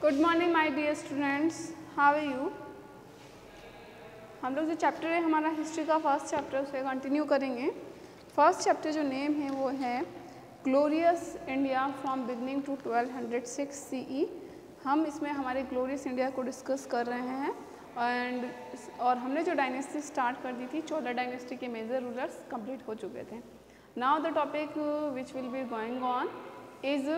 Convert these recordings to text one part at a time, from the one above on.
Good morning my dear students, how are you. हम लोग जो चैप्टर है हमारा हिस्ट्री का फर्स्ट चैप्टर उसे कंटिन्यू करेंगे। फर्स्ट चैप्टर जो नेम है वो है glorious India from beginning to 1206 CE। हम इसमें हमारे ग्लोरियस इंडिया को डिस्कस कर रहे हैं और हमने जो डायनेस्टी स्टार्ट कर दी थी, चोला डायनेस्टी के मेजर रूलर्स कंप्लीट हो चुके थे। Now the topic which will be going on is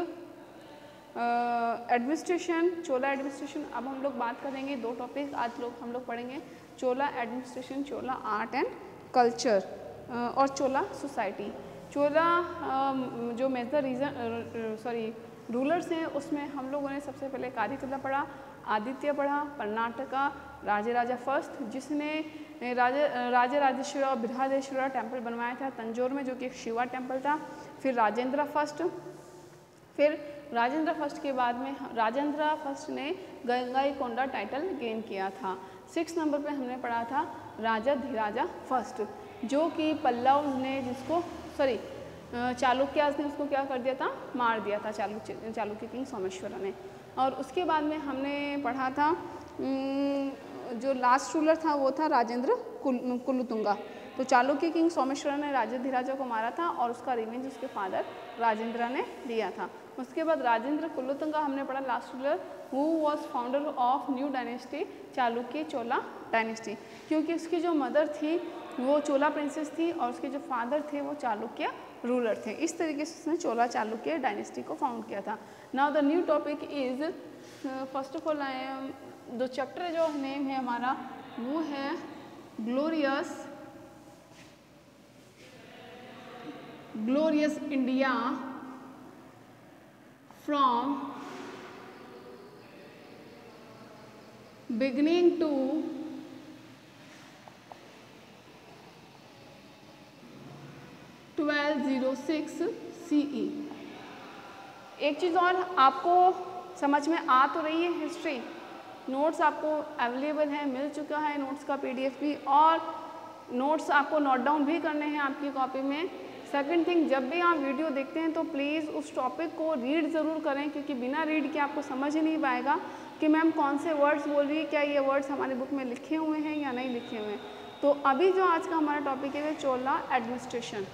administration, Chola administration. अब हम लोग बात करेंगे दो टॉपिक आज हम लोग पढ़ेंगे, Chola administration, Chola art and culture और चोला सोसाइटी। चोला जो मेजर रूलर्स हैं उसमें हम लोगों ने सबसे पहले कारिकला पढ़ा, आदित्य पढ़ा, कर्नाटका, राजराजा फर्स्ट जिसने राजराजेश्वर और बृहदेश्वरा टेम्पल बनवाया था तंजौर में, जो कि एक शिवा टेम्पल था। फिर राजेंद्र फर्स्ट के बाद में राजेंद्र फर्स्ट ने गंगाईकोंडा टाइटल गेन किया था। 6 नंबर पे हमने पढ़ा था राजाधिराजा फर्स्ट, जो कि पल्लव ने चालुक्यास ने उसको क्या कर दिया था, मार दिया था, चालुक्य किंग सोमेश्वर ने। और उसके बाद में हमने पढ़ा था जो लास्ट रूलर था वो था राजेंद्र कुलोत्तुंगा। तो चालुक्य किंग सोमेश्वर ने राजाधिराजा को मारा था और उसका रिवेंज उसके फादर राजेंद्र ने लिया था। उसके बाद राजेंद्र कुलोत्तुंगा हमने पढ़ा last ruler, who was founder of new dynasty Chalukya Chola dynasty, क्योंकि उसकी जो मदर थी वो चोला प्रिंसेस थी और उसके जो फादर थे वो चालुक्य रूलर थे। इस तरीके से उसने चोला चालुक्य डायनेस्टी को फाउंड किया था। Now the new topic is first of all जो चैप्टर जो नेम है हमारा वो है glorious India from beginning to 1206 CE। एक चीज़ और आपको समझ में आ तो रही है, हिस्ट्री नोट्स आपको अवेलेबल है, मिल चुका है नोट्स का PDF भी, और नोट्स आपको नोट डाउन भी करने हैं आपकी कॉपी में। सेकंड थिंग, जब भी आप वीडियो देखते हैं तो प्लीज़ उस टॉपिक को रीड ज़रूर करें, क्योंकि बिना रीड के आपको समझ ही नहीं पाएगा कि मैम कौन से वर्ड्स बोल रही है, क्या ये वर्ड्स हमारे बुक में लिखे हुए हैं या नहीं लिखे हुए हैं। तो अभी जो आज का हमारा टॉपिक है वो चोला एडमिनिस्ट्रेशन,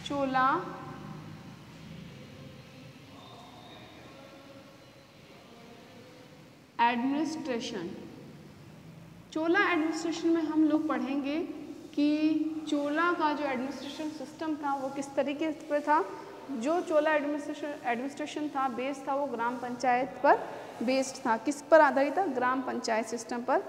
चोला एडमिनिस्ट्रेशन। चोला एडमिनिस्ट्रेशन में हम लोग पढ़ेंगे कि चोला का जो एडमिनिस्ट्रेशन सिस्टम था वो किस तरीके पर था। जो चोला एडमिनिस्ट्रेशन था बेस्ड था वो ग्राम पंचायत पर बेस्ड था। किस पर आधारित था? ग्राम पंचायत सिस्टम पर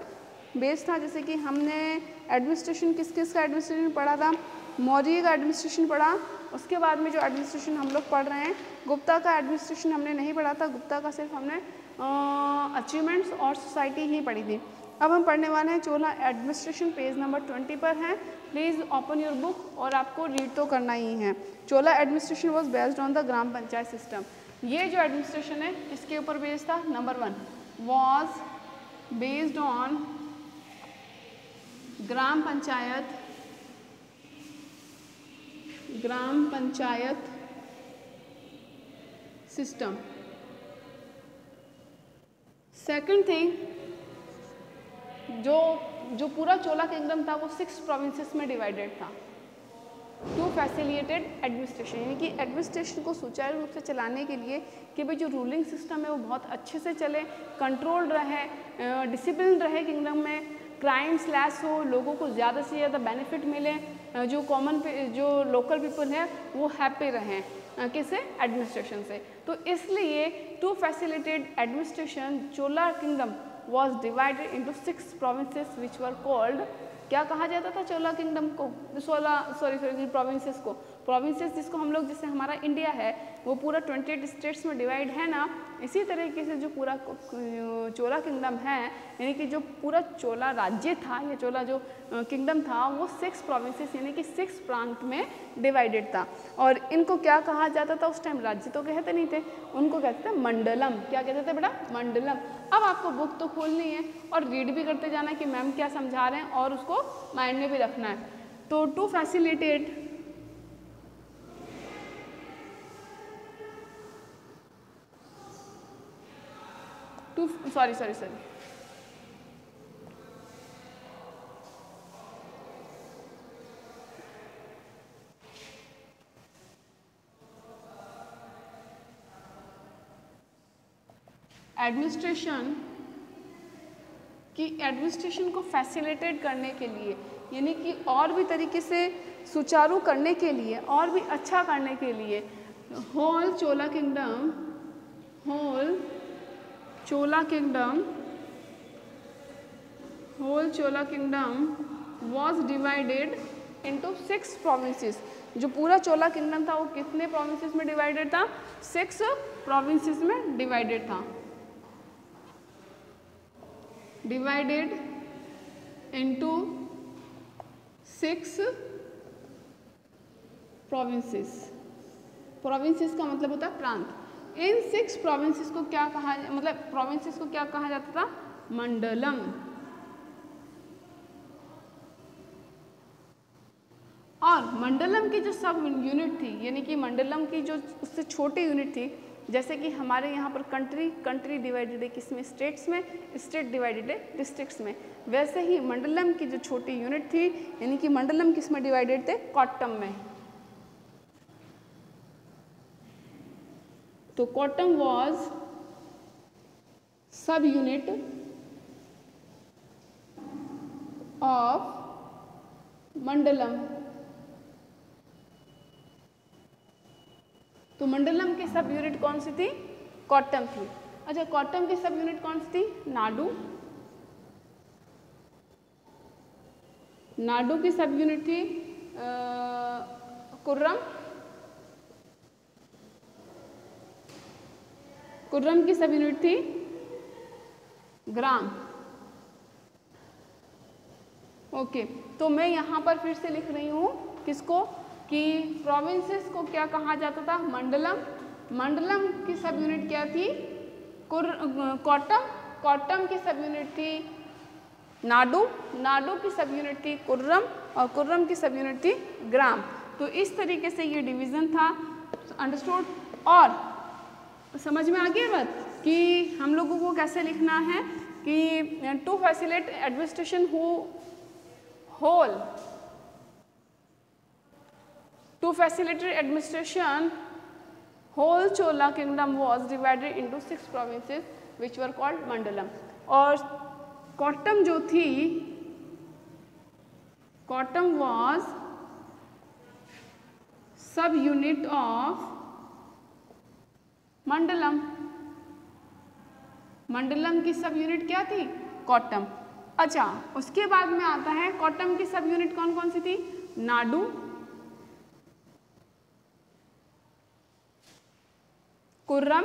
बेस्ड था। जैसे कि हमने एडमिनिस्ट्रेशन किस का एडमिनिस्ट्रेशन पढ़ा था, मौर्य का एडमिनिस्ट्रेशन पढ़ा। उसके बाद में जो एडमिनिस्ट्रेशन हम लोग पढ़ रहे हैं, गुप्ता का एडमिनिस्ट्रेशन हमने नहीं पढ़ा था, गुप्ता का सिर्फ हमने अचीवमेंट्स और सोसाइटी ही पढ़ी थी। अब हम पढ़ने वाले हैं चोला एडमिनिस्ट्रेशन, पेज नंबर 20 पर है। प्लीज़ ओपन योर बुक और आपको रीड तो करना ही है। Chola administration was based on the gram panchayat system. ये जो एडमिनिस्ट्रेशन है किसके ऊपर बेस्ड था? Number 1 was based on gram panchayat system. Second thing, जो पूरा चोला किंगडम था वो 6 प्रोविंसेस में डिवाइडेड था टू फैसिलिटेड एडमिनिस्ट्रेशन, यानी कि एडमिनिस्ट्रेशन को सुचारू रूप से चलाने के लिए कि भाई जो रूलिंग सिस्टम है वो बहुत अच्छे से चले, कंट्रोल रहे, डिसिप्लिन रहे किंगडम में, क्राइम्स लेस हो, लोगों को ज़्यादा से ज़्यादा बेनिफिट मिले, जो लोकल पीपल है वो हैप्पी रहें किससे? एडमिनिस्ट्रेशन से। तो इसलिए to facilitated administration Chola kingdom was divided into 6 provinces which were called, क्या कहा जाता था चोला किंगडम को? प्रोविंसेस को, प्रोविंसेस जिसको हम लोग, जैसे हमारा इंडिया है वो पूरा 28 स्टेट्स में डिवाइड है ना, इसी तरीके से जो पूरा चोला किंगडम है, यानी कि जो पूरा चोला राज्य था या चोला जो किंगडम था वो 6 प्रोविंसेस यानी कि 6 प्रांत में डिवाइडेड था। और इनको क्या कहा जाता था उस टाइम? राज्य तो कहते नहीं थे, उनको कहते थे मंडलम। क्या कहते थे बेटा? मंडलम। अब आपको बुक तो खोलनी है और रीड भी करते जाना कि मैम क्या समझा रहे हैं और उसको माइंड में भी रखना है। तो टू फैसिलिटेट सॉरी एडमिनिस्ट्रेशन को फैसिलिटेट करने के लिए, यानी कि और भी तरीके से सुचारू करने के लिए, और भी अच्छा करने के लिए whole Chola kingdom was divided into 6 provinces. जो पूरा चोला किंगडम था वो कितने प्रोविंसेस में डिवाइडेड था? 6 प्रोविंसेस में डिवाइडेड था। Divided into 6 provinces. प्रोविंसेस का मतलब होता है प्रांत। इन 6 प्रोविंसेस को क्या कहा, मतलब प्रोविंसेस को क्या कहा जाता था? मंडलम। और मंडलम की जो सब यूनिट थी, यानी कि मंडलम की जो उससे छोटी यूनिट थी, जैसे कि हमारे यहाँ पर कंट्री डिवाइडेड है किसमें? स्टेट्स में, स्टेट डिवाइडेड है डिस्ट्रिक्ट्स में। वैसे ही मंडलम की जो छोटी यूनिट थी, यानी कि मंडलम किस में डिवाइडेड थे? कोट्टम में। तो Kottam was sub unit of Mandalam. तो मंडलम की सब यूनिट कौन सी थी? कोट्टम थी। अच्छा, कोट्टम की सब यूनिट कौन सी थी? नाडू। नाडू की सब यूनिट थी कुर्रम। कुर्रम की सब यूनिट थी ग्राम। ओके, तो मैं यहाँ पर फिर से लिख रही हूँ किसको, कि प्रोविंसेस को क्या कहा जाता था? मंडलम। मंडलम की सब यूनिट क्या थी? कोट्टम। कोट्टम की सब यूनिट थी नाडू। नाडू की सब यूनिट थी कुर्रम, और कुर्रम की सब यूनिट थी ग्राम। तो इस तरीके से ये डिवीज़न था। अंडरस्टूड? और समझ में आ गया बात कि हम लोगों को कैसे लिखना है कि to facilitate administration whole, to facilitate administration, whole Chola kingdom was divided into 6 provinces which were called Mandalam. और कोट्टम जो थी, Kottam was sub unit of Mandalam. Mandalam की सब यूनिट क्या थी? कोट्टम। अच्छा, उसके बाद में आता है कोट्टम की सब यूनिट कौन कौन सी थी? नाडू, कुर्रम,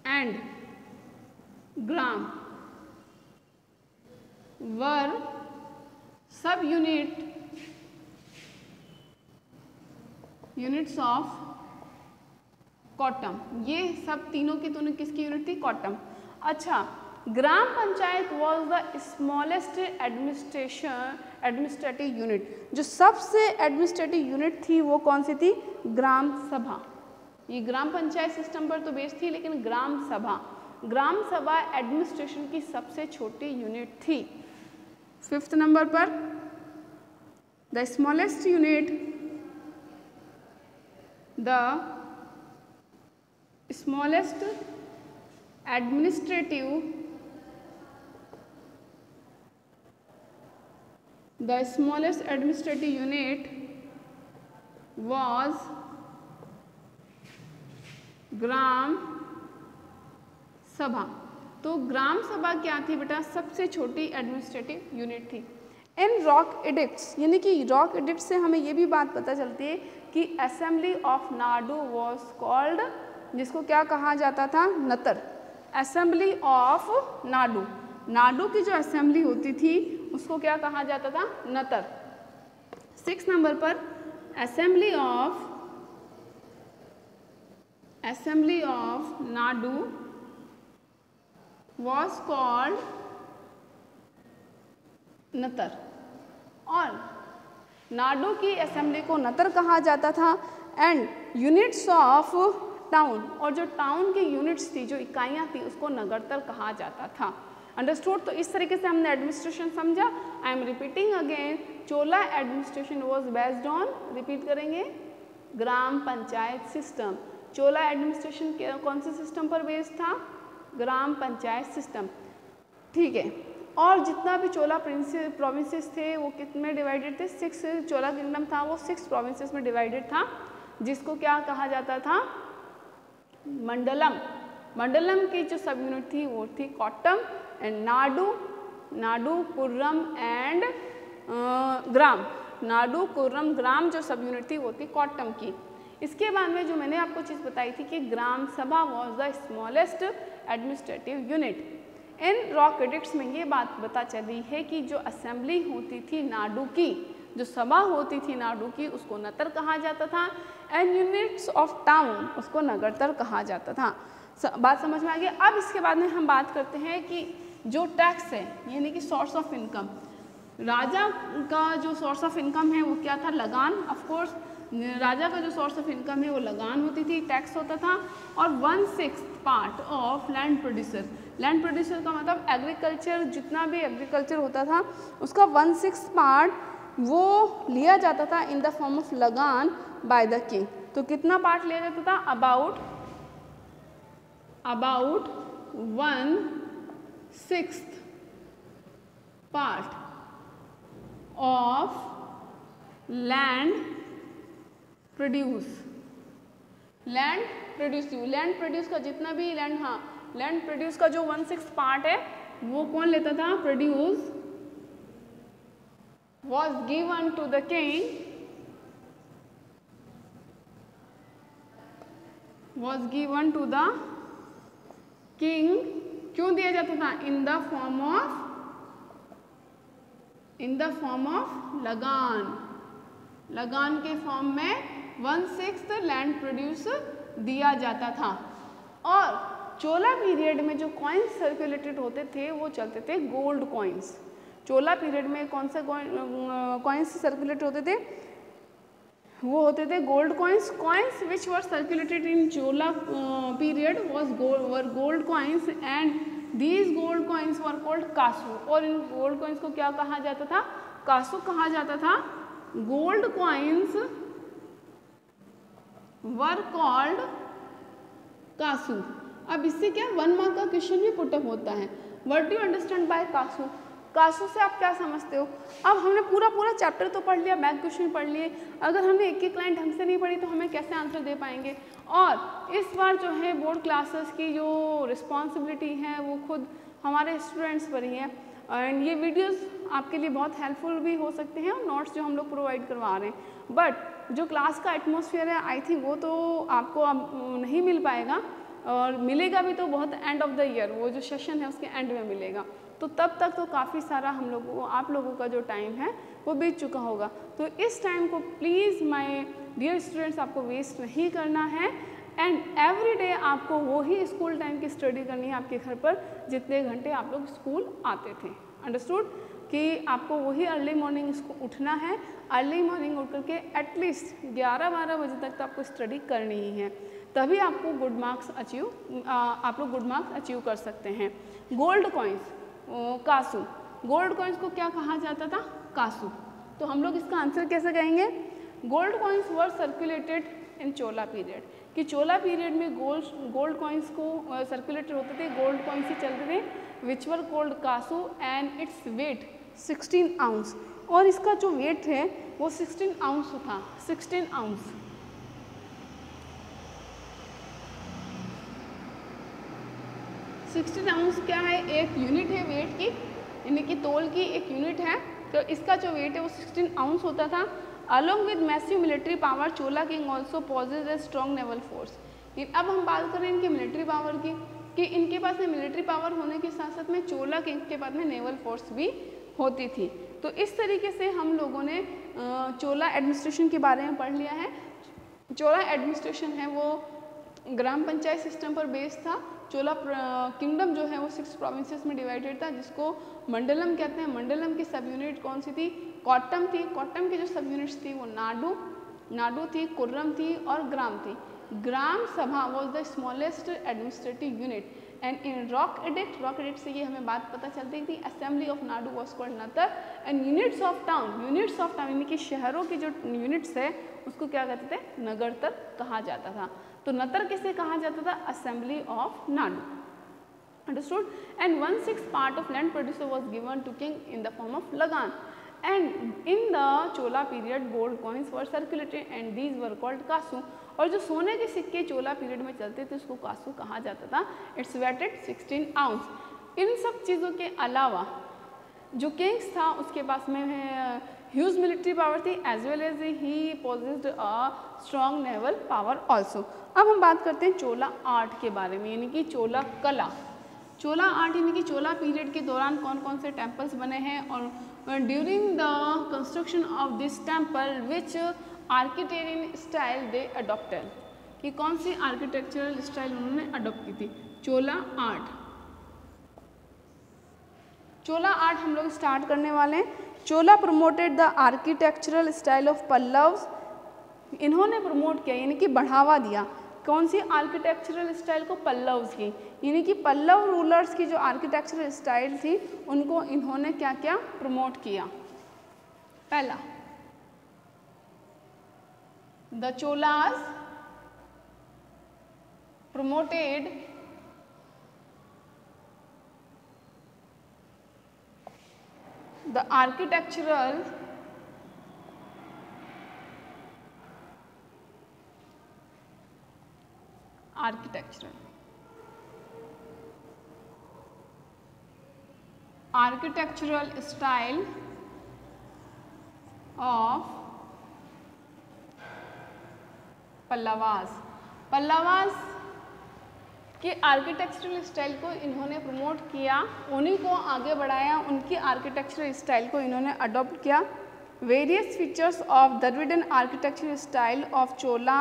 एंड ग्राम वर सब यूनिट्स ऑफ कोट्टम। ये सब तीनों की तीनों किसकी यूनिट थी? कोट्टम। अच्छा, gram panchayat was the smallest administrative unit. जो सबसे एडमिनिस्ट्रेटिव यूनिट थी वो कौन सी थी? ग्राम सभा। ये ग्राम पंचायत सिस्टम पर तो बेस्ड थी, लेकिन ग्राम सभा एडमिनिस्ट्रेशन की सबसे छोटी यूनिट थी। 5th नंबर पर the smallest unit, the smallest administrative unit was ग्राम सभा। तो ग्राम सभा क्या थी बेटा? सबसे छोटी एडमिनिस्ट्रेटिव यूनिट थी। इन रॉक एडिक्ट्स, यानी कि रॉक एडिक्ट से हमें ये भी बात पता चलती है कि assembly of Nadu was called, जिसको क्या कहा जाता था? नतर। असेंबली ऑफ नाडू, नाडू की जो असेंबली होती थी उसको क्या कहा जाता था? नतर। 6 नंबर पर assembly of Nadu was called Nattar. और नाडू की असेंबली को नतर कहा जाता था। एंड यूनिट्स ऑफ टाउन, और जो टाउन की यूनिट्स थी, जो इकाइयाँ थी, उसको नगरतल कहा जाता था। अंडरस्टूड? तो इस तरीके से हमने एडमिनिस्ट्रेशन समझा। I am repeating again, Chola administration was based on, repeat करेंगे, ग्राम पंचायत सिस्टम। चोला एडमिनिस्ट्रेशन कौन से सिस्टम पर बेस्ड था? ग्राम पंचायत सिस्टम, ठीक है। और जितना भी चोला प्रोविंसेस थे वो कितने डिवाइडेड थे? 6। चोला किंगडम था वो 6 प्रोविंसेस में डिवाइडेड था, जिसको क्या कहा जाता था? मंडलम। मंडलम की जो सब यूनिट थी वो थी कोट्टम एंड नाडु, नाडु, कुर्रम एंड ग्राम। नाडु, कुर्रम, ग्राम जो सब यूनिट थी वो थी कोट्टम की। इसके बाद में जो मैंने आपको चीज़ बताई थी कि ग्राम sabha was the smallest administrative unit. In rock addicts में ये बात पता चली है कि जो असेंबली होती थी नाडु की, जो सभा होती थी नाडु की, उसको नतर कहा जाता था एंड यूनिट्स ऑफ टाउन उसको नगरतल कहा जाता था। बात समझ में आ गई? अब इसके बाद में हम बात करते हैं कि जो टैक्स है, यानी कि सोर्स ऑफ इनकम, राजा का जो सोर्स ऑफ इनकम है वो क्या था? लगान। ऑफ कोर्स राजा का जो सोर्स ऑफ इनकम है वो लगान होती थी, टैक्स होता था। और 1/6 part of land producer, land producer का मतलब एग्रीकल्चर, जितना भी एग्रीकल्चर होता था उसका 1/6 पार्ट वो लिया जाता था इन द फॉर्म ऑफ लगान बाय द किंग। तो कितना पार्ट लिया जाता था? About 1/6 part of land produce. Land produce का जितना भी लैंड, हाँ, लैंड प्रोड्यूस का जो 1/6 पार्ट है वो कौन लेता था? Produce was given to the king, was given to the king। क्यों दिया जाता था? in the form of लगान। लगान के फॉर्म में 1/6 लैंड प्रोड्यूस दिया जाता था। और चोला पीरियड में जो कॉइन्स सर्कुलेटेड होते थे वो चलते थे गोल्ड कॉइन्स। चोला पीरियड में कौन से कॉइन्स सर्कुलेट होते थे? वो होते थे gold coins. Coins which were circulated in Chola period were gold coins and these gold coins were called kasu. और इन गोल्ड कॉइन्स को क्या कहा जाता था? कासू कहा जाता था। Gold coins were called kasu. अब इससे क्या 1 मार्क का क्वेश्चन भी पुटअप होता है। What do you understand by kasu? Kasu से आप क्या समझते हो? अब हमने पूरा चैप्टर तो पढ़ लिया, बैक क्वेश्चन पढ़ लिए, अगर हमने एक लाइन ढंग से नहीं पढ़ी तो हमें कैसे आंसर दे पाएंगे? और इस बार जो है बोर्ड क्लासेस की जो रिस्पॉन्सिबिलिटी है वो खुद हमारे स्टूडेंट्स पर ही है। एंड ये वीडियोस आपके लिए बहुत हेल्पफुल भी हो सकते हैं और नोट्स जो हम लोग प्रोवाइड करवा रहे हैं। बट जो क्लास का एटमॉस्फेयर है आई थिंक वो तो आपको अब नहीं मिल पाएगा, और मिलेगा भी तो बहुत एंड ऑफ द ईयर, वो जो सेशन है उसके एंड में मिलेगा। तो तब तक तो काफ़ी सारा हम लोगों को, आप लोगों का जो टाइम है वो बीत चुका होगा। तो इस टाइम को प्लीज़ माय डियर स्टूडेंट्स आपको वेस्ट नहीं करना है। एंड एवरी डे आपको वही स्कूल टाइम की स्टडी करनी है आपके घर पर जितने घंटे आप लोग स्कूल आते थे। अंडरस्टूड? कि आपको वही अर्ली मॉर्निंग उठना है। अर्ली मॉर्निंग उठ करके एटलीस्ट 11-12 बजे तक तो आपको स्टडी करनी ही है, तभी आपको गुड मार्क्स आप लोग गुड मार्क्स अचीव कर सकते हैं। Gold coins, kasu, gold coins को क्या कहा जाता था? कासू। तो हम लोग इसका आंसर कैसे कहेंगे? Gold coins were circulated in Chola period, कि चोला पीरियड में गोल्ड कॉइन्स को सर्कुलेटेड होते थे, गोल्ड कॉइन्स ही चलते थे, which were called Kasu and its weight 16 ounce. और इसका जो वेट है वो 16 आउंस था, 16 आउंस। आउंस क्या है? एक यूनिट है वेट की, यानी कि तोल की एक यूनिट है। तो इसका जो वेट है वो 16 आउंस होता था। Along with massive military power Chola king also possesses a strong naval force. अब हम बात करें इनके मिलिट्री पावर की, कि इनके पास में मिलिट्री पावर होने के साथ साथ में चोला किंग के पास में नेवल फोर्स भी होती थी। तो इस तरीके से हम लोगों ने चोला एडमिनिस्ट्रेशन के बारे में पढ़ लिया है। चोला एडमिनिस्ट्रेशन है वो ग्राम पंचायत सिस्टम पर बेस्ड था। चोला किंगडम जो है वो 6 प्रोविंसेस में डिवाइडेड था, जिसको मंडलम कहते हैं। मंडलम की सब यूनिट कौन सी थी? कोट्टम थी। कोट्टम की जो सब यूनिट्स थी वो नाडु, नाडु थी, कुर्रम थी और ग्राम थी। Gram sabha was the smallest administrative unit and in rock edict से ये हमें बात पता चलती थी। Assembly of Nadu was called Nattar and units of town यानी कि शहरों की जो यूनिट्स है उसको क्या कहते थे, नगरतर कहा जाता था। तो नतर किसे कहा जाता था, assembly of Nadu. Understood? And 1/6 part of land producer was given to king in the form of lagan. And in the Chola period, gold coins were circulated and these were called kasu. और जो सोने के सिक्के चोला period में चलते थे उसको कासू कहा जाता था। It's weighted 16 ounce. इन सब चीज़ों के अलावा जो किंग्स था उसके पास में ह्यूज मिलिट्री पावर थी as well as he possessed a strong naval power also. अब हम बात करते हैं चोला आर्ट के बारे में, यानी कि चोला कला। चोला आर्ट यानी कि चोला पीरियड के दौरान कौन कौन से टेम्पल्स बने हैं और during the construction of this temple which architectural style they adopted, कि कौन सी आर्किटेक्चरल स्टाइल उन्होंने अडोप्ट की थी। चोला आर्ट, चोला आर्ट हम लोग स्टार्ट करने वाले हैं। Chola promoted the architectural style of Pallavas, इन्होंने प्रमोट किया यानी कि बढ़ावा दिया कौन सी आर्किटेक्चरल स्टाइल को, पल्लव्स की, यानी कि पल्लव रूलर्स की जो आर्किटेक्चरल स्टाइल थी उनको इन्होंने क्या क्या प्रमोट किया। पहला, the Cholas promoted the architectural style of Pallavas. Pallavas की आर्किटेक्चरल स्टाइल को इन्होंने प्रमोट किया, उन्हीं को आगे बढ़ाया, उनकी आर्किटेक्चरल स्टाइल को इन्होंने अडॉप्ट किया। Various features of Dravidian architectural style of Chola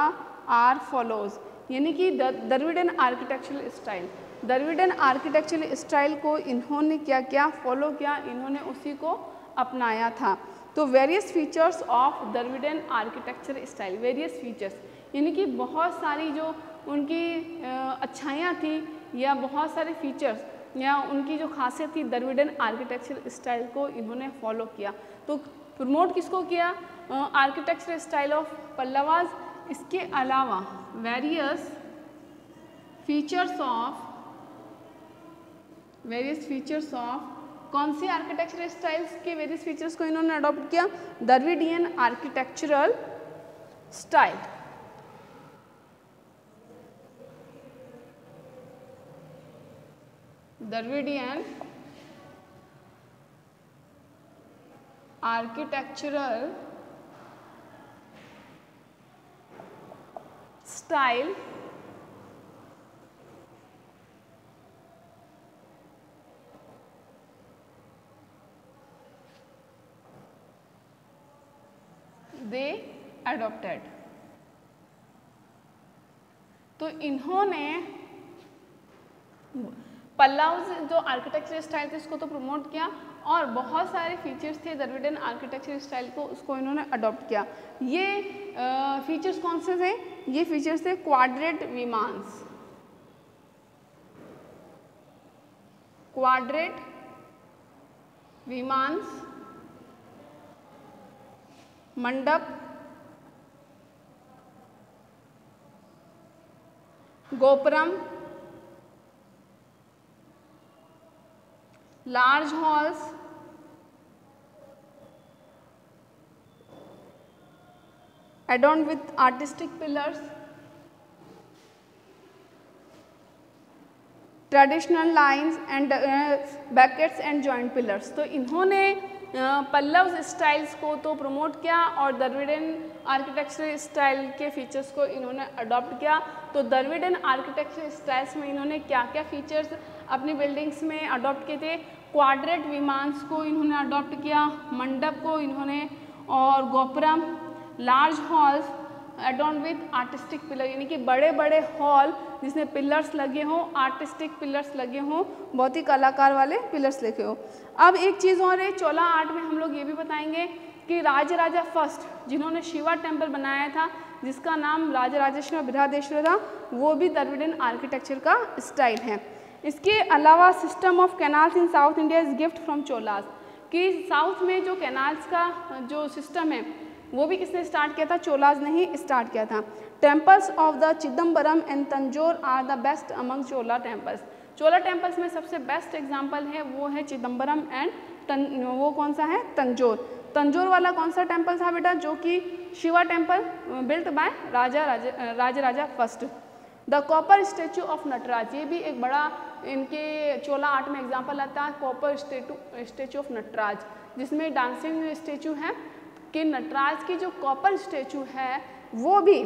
are follows, यानी कि Dravidian architectural style, Dravidian architectural style को इन्होंने क्या क्या फॉलो किया, इन्होंने उसी को अपनाया था। तो various features of Dravidian architectural style, various features यानी कि बहुत सारी जो उनकी अच्छाइयाँ थी या बहुत सारे फीचर्स या उनकी जो खासियत थी द्रविडियन आर्किटेक्चरल स्टाइल को इन्होंने फॉलो किया। तो प्रमोट किसको किया, आर्किटेक्चरल स्टाइल ऑफ पल्लवास। इसके अलावा वेरियस फीचर्स ऑफ कौन सी आर्किटेक्चरल स्टाइल्स के वेरियस फीचर्स को इन्होंने अडॉप्ट किया, Dravidian architectural style. Dravidian architectural style they adopted. तो इन्होंने पल्लव्स जो आर्किटेक्चरल स्टाइल थे उसको तो प्रमोट किया और बहुत सारे फीचर्स थे द्रविडियन आर्किटेक्चरल स्टाइल को, उसको इन्होंने अडॉप्ट किया। ये फीचर्स कौन से थे, ये फीचर्स थे क्वाड्रेट विमांस, क्वाड्रेट विमांस, मंडप, gopuram, large halls, adorned with artistic pillars, traditional lines and brackets and joint pillars। तो इन्होंने पल्लव स्टाइल्स को तो प्रमोट किया और द्रविडियन आर्किटेक्चरल स्टाइल के फीचर्स को इन्होंने अडॉप्ट किया। तो द्रविडियन आर्किटेक्चरल स्टाइल्स में इन्होंने क्या क्या फीचर्स अपनी बिल्डिंग्स में अडॉप्ट किए थे, क्वाड्रेट विमांस को इन्होंने अडॉप्ट किया, मंडप को इन्होंने, और gopuram, large halls एडॉर्न with artistic pillar, यानी कि बड़े बड़े हॉल जिसमें पिलर्स लगे हों, आर्टिस्टिक पिलर्स लगे हों, बहुत ही कलाकार वाले पिलर्स लगे हों। अब एक चीज़ और है, चोला आर्ट में हम लोग ये भी बताएंगे कि राजराजा फर्स्ट जिन्होंने शिवा टेम्पल बनाया था, जिसका नाम राजराजेश्वर बृहदेश्वर था, वो भी द्रविडियन आर्किटेक्चर का स्टाइल है। इसके अलावा system of canals in south India is gift from Cholas, कि साउथ में जो कैनाल्स का जो सिस्टम है वो भी किसने स्टार्ट किया था? चोलास ने ही स्टार्ट किया था। Temples of the Chidambaram and Tanjore are the best among Chola temples. Chola temples में सबसे बेस्ट एग्जाम्पल है वो है चिदम्बरम एंड वो कौन सा है? तंजोर। तंजोर वाला कौन सा टेम्पल था बेटा? जो कि Shiva temple built by Rajaraja first. The copper statue of Nataraj, ये भी एक बड़ा इनके चोला आर्ट में एग्जाम्पल आता है, कॉपर स्टेचू ऑफ नटराज, जिसमें डांसिंग स्टेचू है कि नटराज की जो कॉपर स्टेचू है वो भी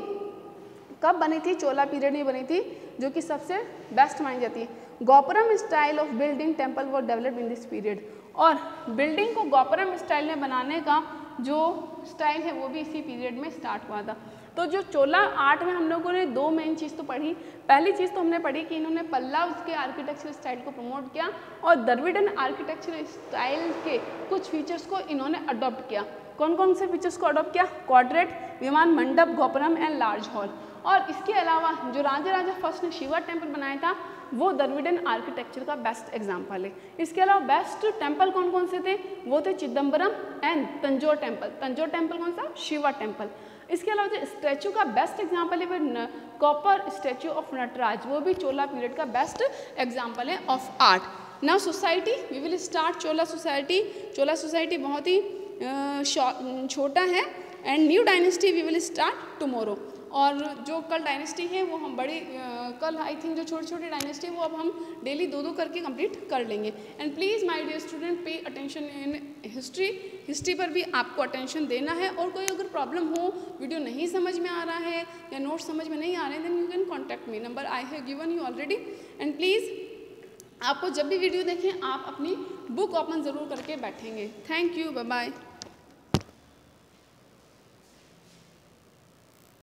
कब बनी थी? चोला पीरियड में बनी थी, जो कि सबसे बेस्ट मानी जाती है। Gopuram style of building temple वो डेवलप्ड इन दिस पीरियड, और बिल्डिंग को गोपुरम स्टाइल में बनाने का जो स्टाइल है वो भी इसी पीरियड में स्टार्ट हुआ था। तो जो चोला आर्ट में हम लोगों ने दो मेन चीज़ तो पढ़ी। पहली चीज़ तो हमने पढ़ी कि इन्होंने पल्लव के आर्किटेक्चर स्टाइल को प्रमोट किया और द्रविडियन आर्किटेक्चर स्टाइल के कुछ फीचर्स को इन्होंने अडॉप्ट किया। कौन कौन से फीचर्स को अडॉप्ट किया? क्वाड्रेट, विमान मंडप, गोपुरम एंड लार्ज हॉल। और इसके अलावा जो राजराजा फर्स्ट ने शिवा टेम्पल बनाया था वो द्रविडियन आर्किटेक्चर का बेस्ट एग्जाम्पल है। इसके अलावा बेस्ट टेम्पल कौन कौन से थे? वो थे Chidambaram and Tanjore temple. Tanjore temple कौन सा? शिवा टेम्पल। इसके अलावा जो स्टैचू का बेस्ट एग्जाम्पल है वो कॉपर स्टैचू ऑफ नटराज, वो भी चोला पीरियड का बेस्ट एग्जाम्पल है of art. Now society, we will start Chola society. Chola society बहुत ही छोटा है and new dynasty we will start tomorrow. और जो कल डायनेस्टी है वो हम बड़ी कल आई थिंक जो छोटी छोटी डायनेस्टी है वो अब हम डेली दो करके कंप्लीट कर लेंगे। And please my dear student pay attention in history पर भी आपको अटेंशन देना है। और कोई अगर प्रॉब्लम हो, वीडियो नहीं समझ में आ रहा है या नोट समझ में नहीं आ रहे हैं, then you can contact me, number I have given you already. And please आपको जब भी वीडियो देखें आप अपनी बुक ओपन ज़रूर करके बैठेंगे। Thank you, bye bye.